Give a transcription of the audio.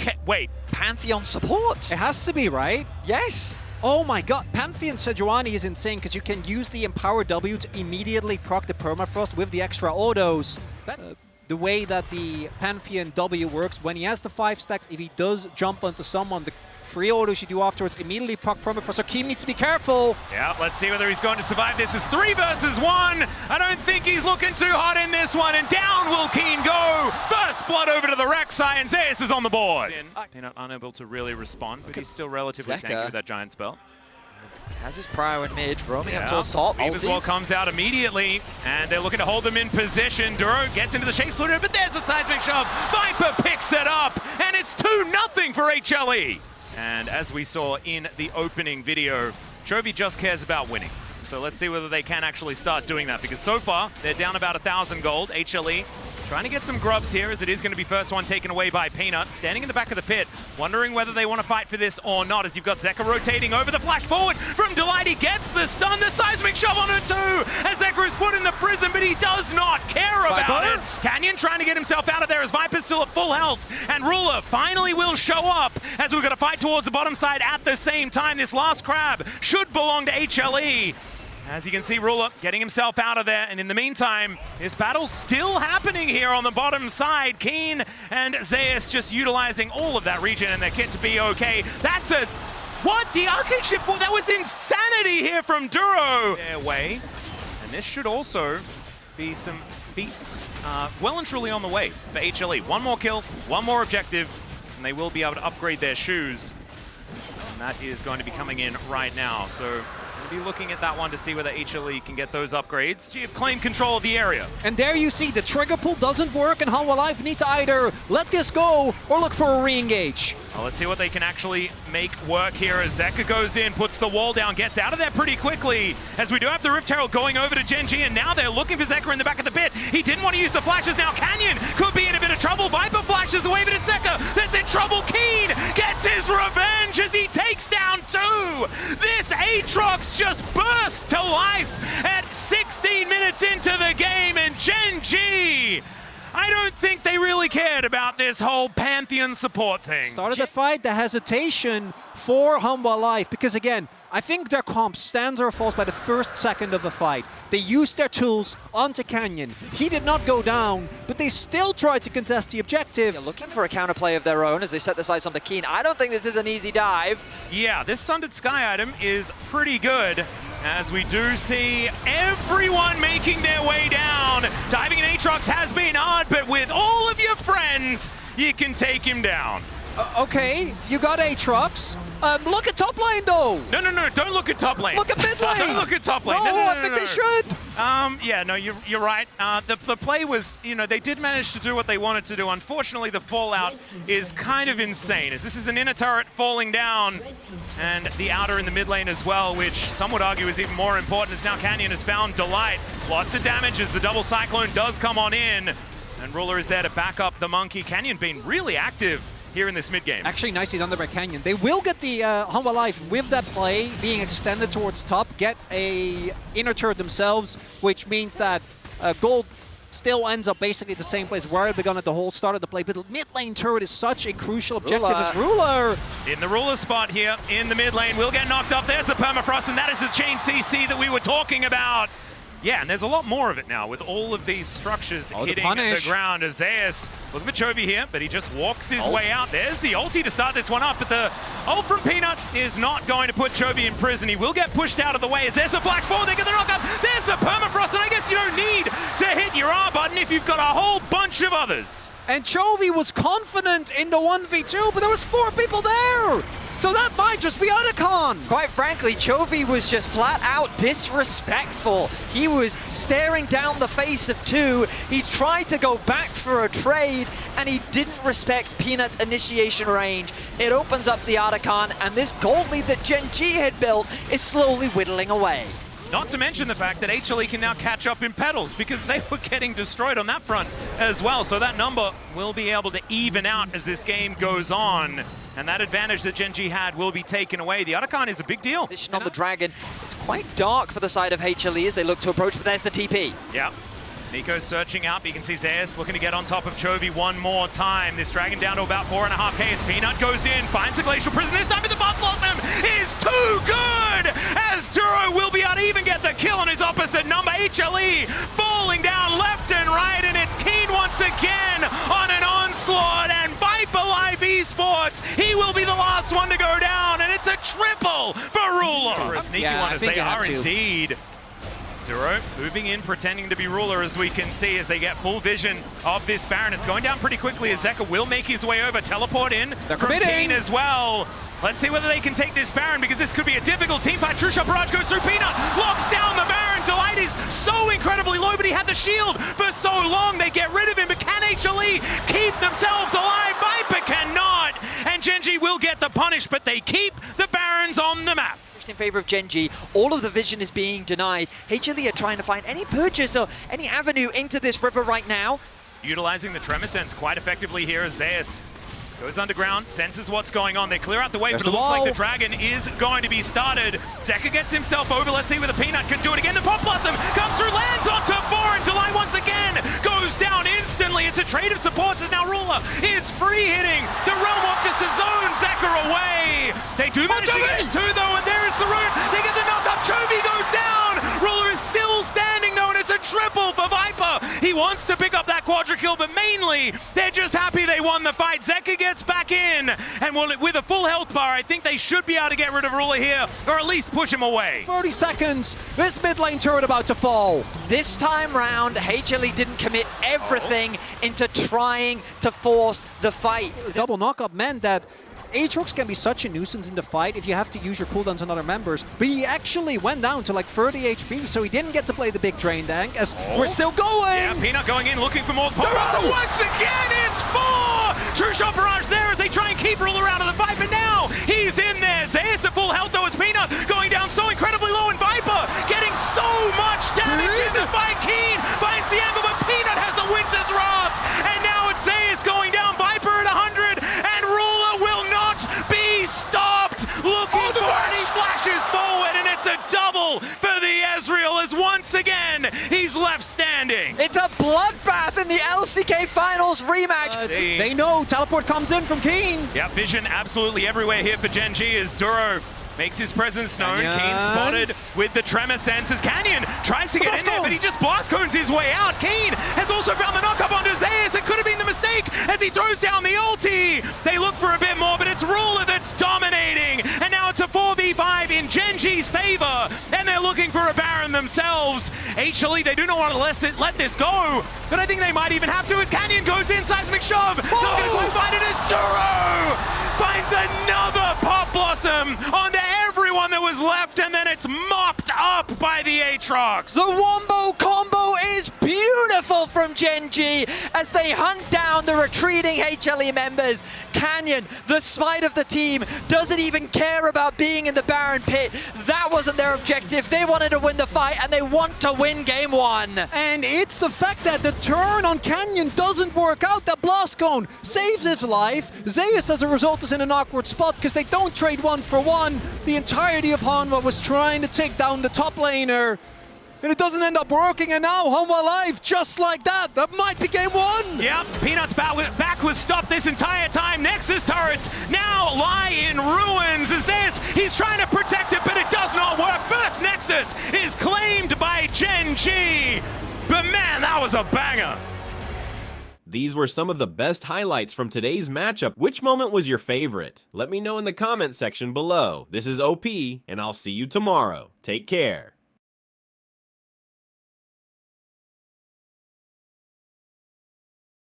Okay, wait. Pantheon support? It has to be, right? Yes. Oh my god, Pantheon Sejuani is insane because you can use the Empower W to immediately proc the Permafrost with the extra autos. The way that the Pantheon W works, when he has the 5 stacks, if he does jump onto someone, the free autos you do afterwards immediately proc Permafrost, so Keem needs to be careful. Yeah, let's see whether he's going to survive. This is 3 versus 1. I don't think he's looking too hot in this one, and down will Keen go. First blood over to the Rek'Sai, and Zeus is on the board. Peanut unable to really respond, but he's still relatively tanky with that giant spell. Has his prio in mid, roaming up towards top. As well comes out immediately, and they're looking to hold them in position. Duro gets into the shape splitter, but there's a seismic shove. Viper picks it up, and it's 2-0 for HLE. And as we saw in the opening video, Chovy just cares about winning. So let's see whether they can actually start doing that, because so far they're down about 1,000 gold. HLE trying to get some grubs here, as it is going to be first one taken away by Peanut. Standing in the back of the pit, wondering whether they want to fight for this or not, as you've got Zeka rotating over the flash forward from Delight. He gets the stun, the seismic shove on her too, as Zeka is put in the prison, but he does not care about it. Canyon trying to get himself out of there as Viper's still at full health, and Ruler finally will show up as we're going to fight towards the bottom side at the same time. This last crab should belong to HLE. As you can see, Ruler getting himself out of there, and in the meantime, this battle's still happening here on the bottom side. Keen and Zeus just utilizing all of that region and their kit to be okay. That's a... What? The arcade ship? That was insanity here from Duro. Their way. And this should also be some beats well and truly on the way for HLE. One more kill, one more objective, and they will be able to upgrade their shoes. And that is going to be coming in right now. So be looking at that one to see whether HLE can get those upgrades. You have claimed control of the area. And there you see the trigger pull doesn't work, and Hanwha Life need to either let this go or look for a re-engage. Well, let's see what they can actually make work here as Zeka goes in, puts the wall down, gets out of there pretty quickly, as we do have the Rift Herald going over to Gen.G, and now they're looking for Zeka in the back of the pit. He didn't want to use the flashes. Now Canyon could be in a bit of trouble. Viper flashes away, but it's Zeka that's in trouble. Keen gets his revenge as he takes down 2. This Aatrox just burst to life at 16 minutes into the game, and Gen.G, I don't think they really cared about this whole Pantheon support thing. Started the fight, the hesitation for Hanwha Life, because again, I think their comp stands or falls by the first second of the fight. They used their tools onto Canyon. He did not go down, but they still tried to contest the objective. They're looking for a counterplay of their own as they set their sights onto Keen. I don't think this is an easy dive. Yeah, this Sundered Sky item is pretty good, as we do see everyone making their way down. Diving in Aatrox has been hard, but with all of your friends, you can take him down. Okay, you got Aatrox. Look at top lane though. No, don't look at top lane. Look at mid lane. Don't look at top lane. No, I think they should. Yeah, no, you're right. The play was, they did manage to do what they wanted to do. Unfortunately, the fallout is kind of insane, as this is an inner turret falling down, and the outer in the mid lane as well, which some would argue is even more important, as now Canyon has found Delight. Lots of damage as the double cyclone does come on in, and Ruler is there to back up the monkey. Canyon being really active here in this mid game. Actually, nicely done there by Canyon. They will get the Hanwha Life with that play being extended towards top, get a inner turret themselves, which means that gold still ends up basically the same place where it begun at the whole start of the play. But mid lane turret is such a crucial objective as Ruler. In the Ruler spot here in the mid lane, will get knocked off. There's the permafrost, and that is the chain CC that we were talking about. Yeah, and there's a lot more of it now with all of these structures hitting the ground. As Zeus looking for Chovy here, but he just walks his way out. There's the ulti to start this one up, but the ult from Peanut is not going to put Chovy in prison. He will get pushed out of the way as there's the flash forward. They get the knockup. There's the permafrost, and I guess you don't need to hit your R button if you've got a whole bunch of others. And Chovy was confident in the 1v2, but there was 4 people there. So that might just be Otacon. Quite frankly, Chovy was just flat out disrespectful. He was staring down the face of 2. He tried to go back for a trade, and he didn't respect Peanut's initiation range. It opens up the Otacon, and this gold lead that Gen.G had built is slowly whittling away. Not to mention the fact that HLE can now catch up in pedals, because they were getting destroyed on that front as well. So that number will be able to even out as this game goes on. And that advantage that Gen.G had will be taken away. The Otacon is a big deal. Position on the Dragon. It's quite dark for the side of HLE as they look to approach, but there's the TP. Yeah. Nico searching out, but you can see Zeus looking to get on top of Chovy one more time. This dragon down to about 4.5k as Peanut goes in, finds the Glacial Prison this time, but the Buff Blossom is too good! As Duro will be able to even get the kill on his opposite number. HLE falling down left and right, and it's Keen once again on an onslaught, and Viper Live Esports, he will be the last one to go down, and it's a triple for Ruler. A sneaky one as they are indeed. Duro moving in, pretending to be Ruler, as we can see, as they get full vision of this Baron. It's going down pretty quickly as Zeka will make his way over. Teleport in from Keen as well. Let's see whether they can take this Baron, because this could be a difficult team fight. True Shot Barrage goes through Peanut, locks down the Baron. Delight is so incredibly low, but he had the shield for so long. They get rid of him, but can HLE keep themselves alive? Viper cannot, and Gen.G will get the punish, but they keep the Barons on the map. In favor of Gen.G, all of the vision is being denied. HLE are trying to find any purchase or any avenue into this river right now. Utilizing the Tremor Sense quite effectively here as Zeus goes underground, senses what's going on. They clear out the way, but it looks like the dragon is going to be started. Zeka gets himself over. Let's see whether Peanut can do it again. The Pop Blossom comes through, lands onto 4, and Delight once again goes down instantly. It's a trade of supports as now Ruler is free hitting the Realm Walk just to zone Zeka away. They do manage to get 2 though, and there is the root. They get the knock up. Chovy goes down. Ruler is still standing though, and it's a triple for Viper. He wants to pick up that quadra kill, but mainly they're just happy they won the fight. Zeka gets back in, and with a full health bar, I think they should be able to get rid of Ruler here, or at least push him away. 30 seconds, this mid lane turret about to fall. This time round, HLE didn't commit everything into trying to force the fight. Double knockup meant that Aatrox can be such a nuisance in the fight if you have to use your cooldowns on other members, but he actually went down to like 30 HP, so he didn't get to play the big drain tank, as we're still going! Yeah, Peanut going in, looking for more power. Once again, it's 4! True Shot Barrage there as they try and keep Ruler out of the fight, but now he's in there. Zeus at full health though, as Peanut going down so incredibly low, and Viper getting so much damage in the fight. Keen finds the angle, but Peanut has the Winter's Wrath, and now it's Zeus going down, Viper at 100, and Ruler will not be stopped. Looking for it, he flashes forward, and it's a double for the Ezreal, as once again he's left standing. It's a bloodbath in the LCK Finals rematch. They know teleport comes in from Keen. Yeah, vision absolutely everywhere here for Gen.G as Duro makes his presence known. Keen spotted with the Tremor Senses. Canyon tries to get in there, but he just blast cones his way out. Keen has also found the knock-up onto Zeus. It could have been the mistake as he throws down the ulti. They look for a bit more, but it's Ruler that's dominating. And now it's a 4v5 in Gen.G's favor, and they're looking for a Baron themselves. HLE, they do not want to let this go, but I think they might even have to as Canyon goes in, seismic shove. Not going to quite find it as Duro finds another Pop Blossom onto everyone that was left, and then it's mopped up by the Aatrox. The Wombo combo is beautiful from Gen.G as they hunt down the retreating HLE members. Canyon, the smite of the team, doesn't even care about being in the Baron pit. That wasn't their objective. They wanted to win the fight, and they want to win game 1. And it's the fact that the turn on Canyon doesn't work out. That blast cone saves his life. Zeus, as a result, is in an awkward spot because they don't trade 1-for-1. The entirety of Hanwha was trying to take down the top laner, and it doesn't end up working, and now Hanwha Live, just like that. That might be game 1. Yep, Peanut's back was stopped this entire time. Nexus turrets now lie in ruins. As this, he's trying to protect it, but it does not work. First Nexus is claimed by Gen.G, but man, that was a banger. These were some of the best highlights from today's matchup. Which moment was your favorite? Let me know in the comment section below. This is OP, and I'll see you tomorrow. Take care.